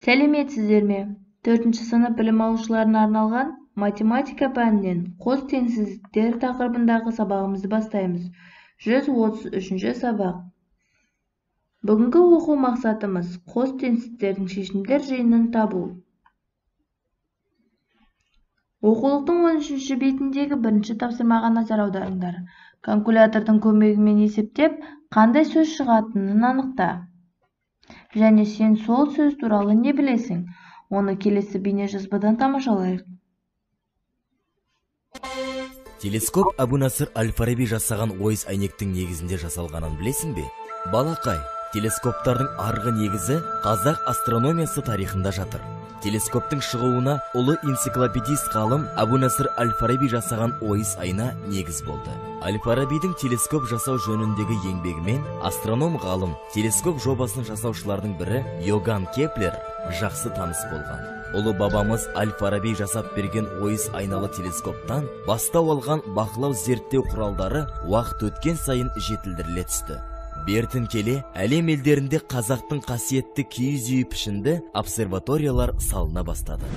Сәлеметсіздер ме? 4-ші сынып білім алушыларына арналған математика пәнінен қос теңсіздіктер тақырыбындағы сабағымызды бастаймыз. 133-ші сабақ. Бүгінгі оқу мақсатымыз қос теңсіздіктердің шешімдер жиынын табу. Оқулықтың 13-ші бетіндегі бірінші тапсырмаға назар аударыңдар. Калькулятордың көмегімен есептеп, қандай сөз шығатынын анықта. Және сен сол сөз туралы не білесің? Оны келесі бейнежазбадан тамашалайық. Телескоп Әбу-Насыр Әл-Фараби жасаған ойыс әйнектің негізінде жасалғанын білесің бе? Балақай, телескоптардың арғы негізі қазақ астрономиясы тарихында жатыр. Телескоптың шығуына ұлы энциклопедист ғалым Әбу-Насыр Әл-Фараби жасаған ойыс айна негіз болды. Әл-Фарабидің телескоп жасау жөніндегі еңбегімен астроном ғалым телескоп жобасын жасаушылардың бірі Йоган Кеплер жақсы таныс болған. Ұлы бабамыз Әл-Фараби жасап берген ойыс айналы телескоптан бастау алған бақылау зерттеу құралдары уақыт өткен сайын жетілдіріле түсті. Бертін келе, әлем елдерінде қазақтың қасиетті киіз үй пішінді обсерваториялар салына бастады.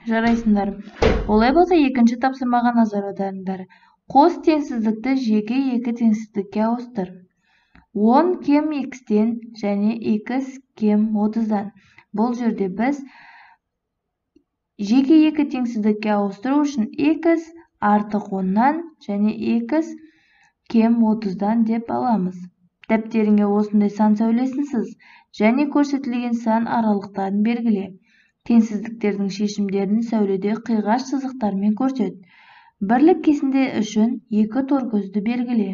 Жарайсыңдар. Олай болса, екінші тапсырмаға назар аударыңдар. Қос теңсіздікті жеке екі теңсіздікке ауыстыр. 10 кем x-тен және x кем 30-дан. Бұл жерде біз жеке екі теңсіздікке ауыстыру үшін x артық 10-нан және x кем 30-дан деп аламыз. Дәптеріңе осындай сан сәулесін сыз және көрсетілген сан аралықтарын белгіле. Теңсіздіктердің шешімдерін сәуледе қиғаш сызықтармен көрсет. Бірлік кесінде үшін екі торкөзді белгіле.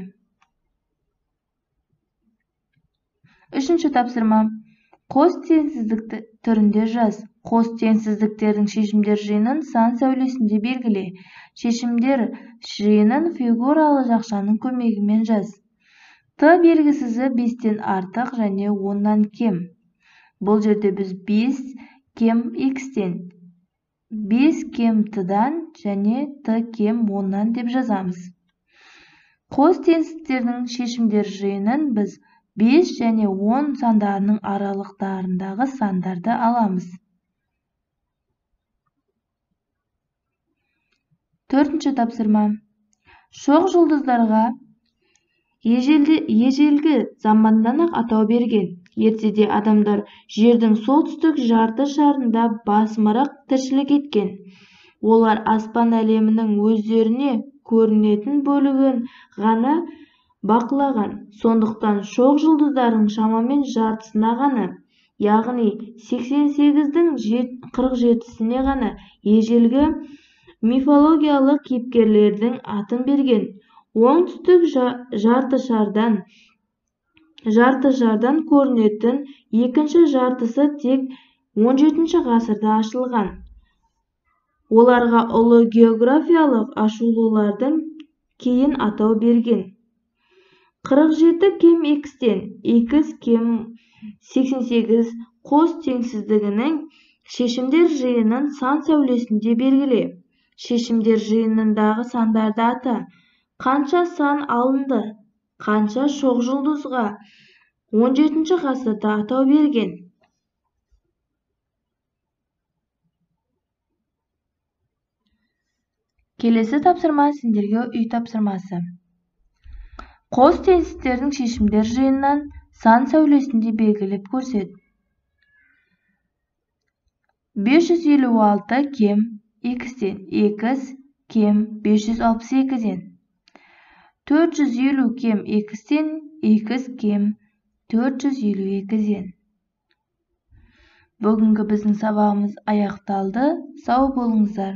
Үшінші тапсырма. Қос теңсіздікті түрінде жаз. Қос теңсіздіктердің шешімдер жиынын сан сәулесінде белгіле. Шешімдер жиынын фигуралы жақшаның көмегімен жаз. Т белгісізі 5-тен артық және 10-нан кем. Бұл жерде біз 5 кем x-тен, 5 кем t-дан және t кем 10-нан деп жазамыз. Қос теңсіздіктердің шешімдер жиынын біз 5 және 10 сандарының аралықтарындағы сандарды аламыз. 4-ші тапсырма. Шоқ жұлдыздарға ежелгі заманнан-ақ атау берген. Ертеде адамдар жердің солтүстік жарты шарында басымырақ тіршілік еткен. Олар аспан әлемінің өздеріне көрінетін бөлігін ғана бақылаған. Сондықтан шоқ жұлдыздардың шамамен жартысына ғана, яғни 88-дің 47-сіне ғана ежелгі мифологиялық кейіпкерлердің атын берген. Оңтүстік жарты шардан көрінетін екінші жартысы тек 17-ші ғасырда ашылған. Оларға ұлы географиялық ашылулардан кейін атау берген. 47 кем x-тен x кем 88 қос теңсіздігінің шешімдер жиынын сан сәулесінде белгіле. Шешімдер жиынындағы сандарды ата. Қанша сан алынды? Қанша шоқ жұлдызға 17-ші ғасырда атау берген? Келесі тапсырма сендерге үй тапсырмасы. Қос теңсіздіктердің шешімдер жиынынан сан сәулесінде белгілеп көрсет. 556 кем x-тен x кем 562-ден. 450 кем x-тен x кем 452-ден. Бүгінгі біздің сабағымыз аяқталды. Сау болыңыздар.